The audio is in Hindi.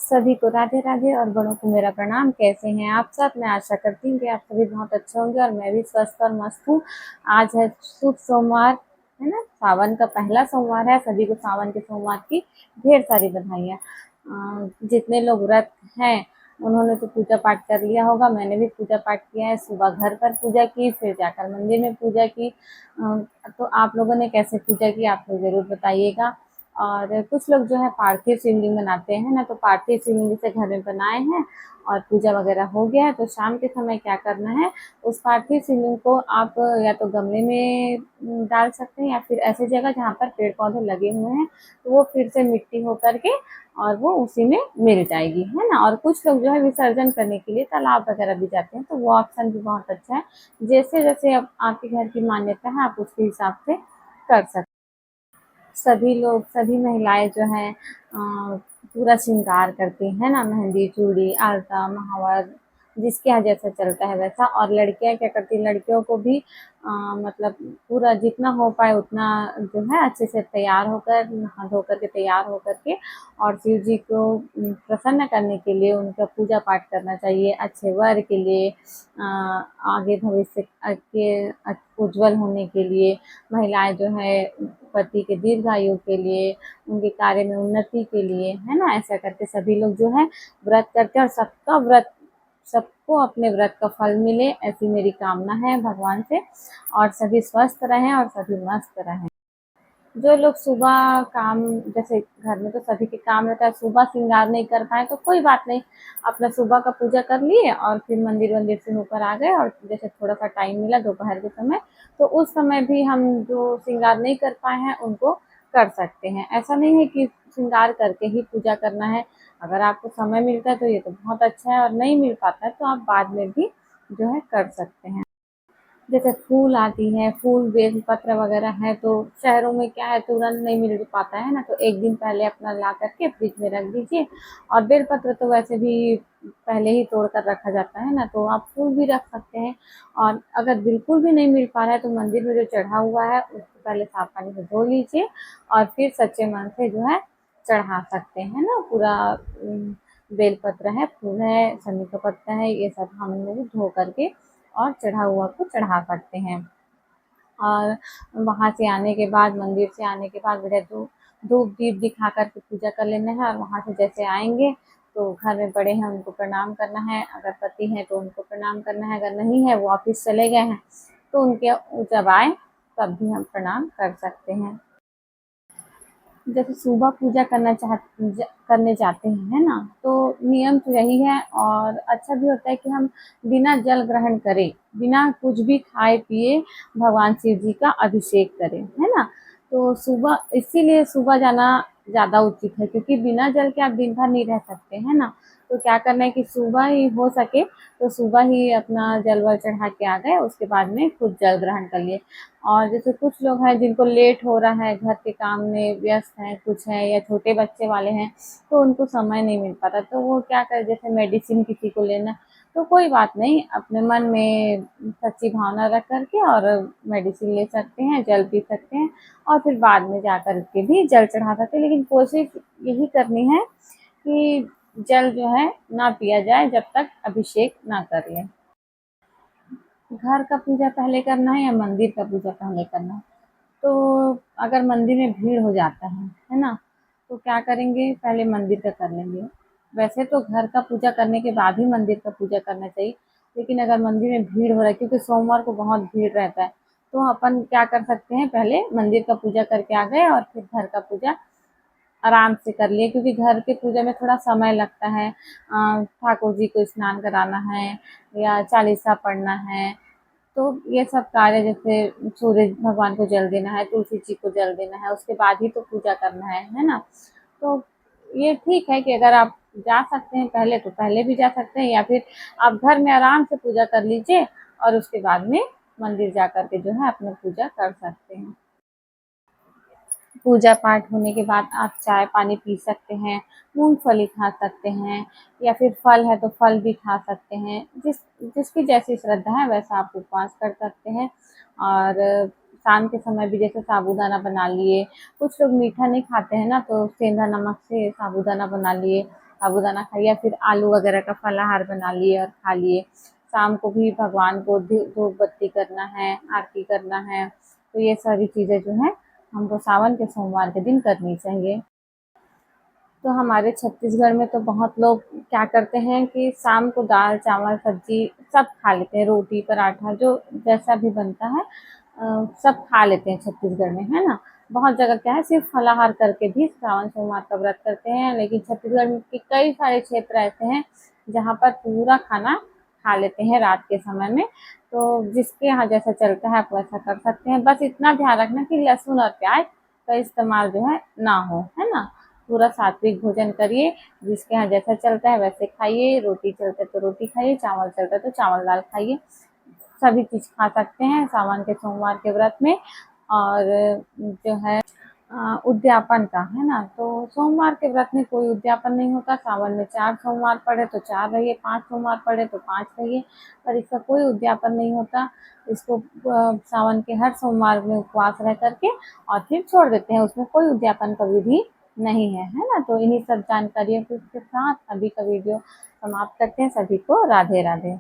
सभी को राधे राधे और बड़ों को मेरा प्रणाम। कैसे हैं आप सब? मैं आशा करती हूँ कि आप सभी बहुत अच्छे होंगे और मैं भी स्वस्थ और मस्त हूँ। आज है शुभ सोमवार, है ना। सावन का पहला सोमवार है। सभी को सावन के सोमवार की ढेर सारी बधाइयाँ। जितने लोग व्रत हैं उन्होंने तो पूजा पाठ कर लिया होगा। मैंने भी पूजा पाठ किया है। सुबह घर पर पूजा की, फिर जाकर मंदिर में पूजा की। तो आप लोगों ने कैसे पूजा की आप लोग ज़रूर बताइएगा। और कुछ लोग जो है पार्थिव शिवलिंग बनाते हैं ना, तो पार्थिव शिवलिंग जैसे घर में बनाए हैं और पूजा वगैरह हो गया है, तो शाम के समय क्या करना है, उस पार्थिव शिवलिंग को आप या तो गमले में डाल सकते हैं या फिर ऐसी जगह जहाँ पर पेड़ पौधे लगे हुए हैं, तो वो फिर से मिट्टी हो करके और वो उसी में मिल जाएगी, है ना। और कुछ लोग जो है विसर्जन करने के लिए तालाब वगैरह भी जाते हैं, तो वो ऑप्शन भी बहुत अच्छा है। जैसे जैसे अब आपके घर की मान्यता है आप उसके हिसाब से कर सकते हैं। सभी लोग, सभी महिलाएं जो हैं पूरा श्रृंगार करती हैं ना, मेहंदी, चूड़ी, आलता, महावर, जिसके यहाँ जैसा चलता है वैसा। और लड़कियां क्या करती हैं, लड़कियों को भी मतलब पूरा जितना हो पाए उतना जो है अच्छे से तैयार होकर, नहा धो करके तैयार होकर के और शिव जी को प्रसन्न करने के लिए उनका पूजा पाठ करना चाहिए। अच्छे वर के लिए, आगे भविष्य के उज्जवल होने के लिए, महिलाएं जो है पति के दीर्घायु के लिए, उनके कार्य में उन्नति के लिए, है ना। ऐसा करके सभी लोग जो है व्रत करते हैं और सबका व्रत, सबको अपने व्रत का फल मिले, ऐसी मेरी कामना है भगवान से। और सभी स्वस्थ रहें और सभी मस्त रहें। जो लोग सुबह काम, जैसे घर में तो सभी के काम रहता है, सुबह श्रृंगार नहीं कर पाए तो कोई बात नहीं, अपना सुबह का पूजा कर लिए और फिर मंदिर वंदिर से होकर आ गए। और जैसे थोड़ा सा टाइम मिला दोपहर के समय, तो उस समय भी हम जो श्रृंगार नहीं कर पाए हैं उनको कर सकते हैं। ऐसा नहीं है कि श्रृंगार करके ही पूजा करना है। अगर आपको समय मिलता है तो ये तो बहुत अच्छा है, और नहीं मिल पाता है तो आप बाद में भी जो है कर सकते हैं। जैसे फूल आती है, फूल बेल पत्र वगैरह है, तो शहरों में क्या है तुरंत नहीं मिल पाता है ना, तो एक दिन पहले अपना ला करके फ्रिज में रख दीजिए। और बेल पत्र तो वैसे भी पहले ही तोड़ कर रखा जाता है ना, तो आप फूल भी रख सकते हैं। और अगर बिल्कुल भी नहीं मिल पा रहा है तो मंदिर में जो चढ़ा हुआ है उसको पहले साफ पानी से धो लीजिए और फिर सच्चे मन से जो है चढ़ा सकते हैं ना। पूरा बेल पत्र है, फूल है, शमी का पत्ता है, ये सब हम लोग धो करके और चढ़ा हुआ को चढ़ा सकते हैं। और वहाँ से आने के बाद, मंदिर से आने के बाद बढ़िया धूप दीप दिखा कर के पूजा कर लेना है। और वहाँ से जैसे आएंगे तो घर में बड़े हैं उनको प्रणाम करना है, अगर पति हैं तो उनको प्रणाम करना है, अगर नहीं है वो ऑफिस चले गए हैं तो उनके जब आए तब भी हम प्रणाम कर सकते हैं। जैसे सुबह पूजा करने जाते हैं, है ना, तो नियम तो यही है और अच्छा भी होता है कि हम बिना जल ग्रहण करे, बिना कुछ भी खाए पिए भगवान शिव जी का अभिषेक करें, है ना। तो सुबह, इसीलिए सुबह जाना ज़्यादा उचित है, क्योंकि बिना जल के आप दिन भर नहीं रह सकते, है ना। तो क्या करना है कि सुबह ही हो सके तो सुबह ही अपना जल वल चढ़ा के आ गए, उसके बाद में खुद जल ग्रहण कर लिए। और जैसे कुछ लोग हैं जिनको लेट हो रहा है, घर के काम में व्यस्त हैं, कुछ है या छोटे बच्चे वाले हैं, तो उनको समय नहीं मिल पाता, तो वो क्या करे, जैसे मेडिसिन किसी को लेना, तो कोई बात नहीं, अपने मन में सच्ची भावना रख करके और मेडिसिन ले सकते हैं, जल पी सकते हैं और फिर बाद में जा कर के भी जल चढ़ा सकते हैं। लेकिन कोशिश यही करनी है कि जल जो है ना पिया जाए जब तक अभिषेक ना कर लें। घर का पूजा पहले करना है या मंदिर का पूजा पहले करना है? तो अगर मंदिर में भीड़ हो जाता है ना, तो क्या करेंगे, पहले मंदिर का कर लेंगे। वैसे तो घर का पूजा करने के बाद ही मंदिर का पूजा करना चाहिए, लेकिन अगर मंदिर में भीड़ हो रहा है, क्योंकि सोमवार को बहुत भीड़ रहता है, तो अपन क्या कर सकते हैं, पहले मंदिर का पूजा करके आ गए और फिर घर का पूजा आराम से कर लिए, क्योंकि घर के पूजा में थोड़ा समय लगता है। ठाकुर जी को स्नान कराना है या चालीसा पढ़ना है, तो ये सब कार्य, जैसे सूर्य भगवान को जल देना है, तुलसी जी को जल देना है, उसके बाद ही तो पूजा करना है ना। तो ये ठीक है कि अगर आप जा सकते हैं पहले तो पहले भी जा सकते हैं, या फिर आप घर में आराम से पूजा कर लीजिए और उसके बाद में मंदिर जा कर के जो है अपनी पूजा कर सकते हैं। पूजा पाठ होने के बाद आप चाय पानी पी सकते हैं, मूंगफली खा सकते हैं, या फिर फल है तो फल भी खा सकते हैं। जिसकी जैसी श्रद्धा है वैसा आप उपवास कर सकते हैं। और शाम के समय भी जैसे साबूदाना बना लिए, कुछ लोग मीठा नहीं खाते हैं ना, तो सेंधा नमक से साबूदाना बना लिए साबूदाना खाइए या फिर आलू वगैरह का फलाहार बना लिए और खा लिए। शाम को भी भगवान को धूप बत्ती करना है, आरती करना है, तो ये सारी चीज़ें जो है हमको सावन के सोमवार के दिन करनी चाहिए। तो हमारे छत्तीसगढ़ में तो बहुत लोग क्या करते हैं कि शाम को दाल चावल सब्जी सब खा लेते हैं, रोटी पराठा जो जैसा भी बनता है सब खा लेते हैं छत्तीसगढ़ में, है ना। बहुत जगह क्या है सिर्फ फलाहार करके भी सावन सोमवार का व्रत करते हैं, लेकिन छत्तीसगढ़ में के कई सारे क्षेत्र ऐसे हैं जहाँ पर पूरा खाना खा लेते हैं रात के समय में। तो जिसके यहाँ जैसा चलता है आप वैसा कर सकते हैं, बस इतना ध्यान रखना कि लहसुन और प्याज का इस्तेमाल जो है ना हो, है ना। पूरा सात्विक भोजन करिए, जिसके यहाँ जैसा चलता है वैसे खाइए, रोटी चलता है तो रोटी खाइए, चावल चलता है तो चावल दाल खाइए, सभी चीज़ खा सकते हैं सावन के सोमवार के व्रत में। और जो है उद्यापन का है ना, तो सोमवार के व्रत में कोई उद्यापन नहीं होता। सावन में 4 सोमवार पड़े तो 4 रहिए, 5 सोमवार पड़े तो 5 रहिए, पर इसका कोई उद्यापन नहीं होता। इसको सावन के हर सोमवार में उपवास रह करके और फिर छोड़ देते हैं, उसमें कोई उद्यापन का विधि नहीं है ना। तो इन्हीं सब जानकारियों के साथ अभी का वीडियो समाप्त करते हैं। सभी को राधे राधे।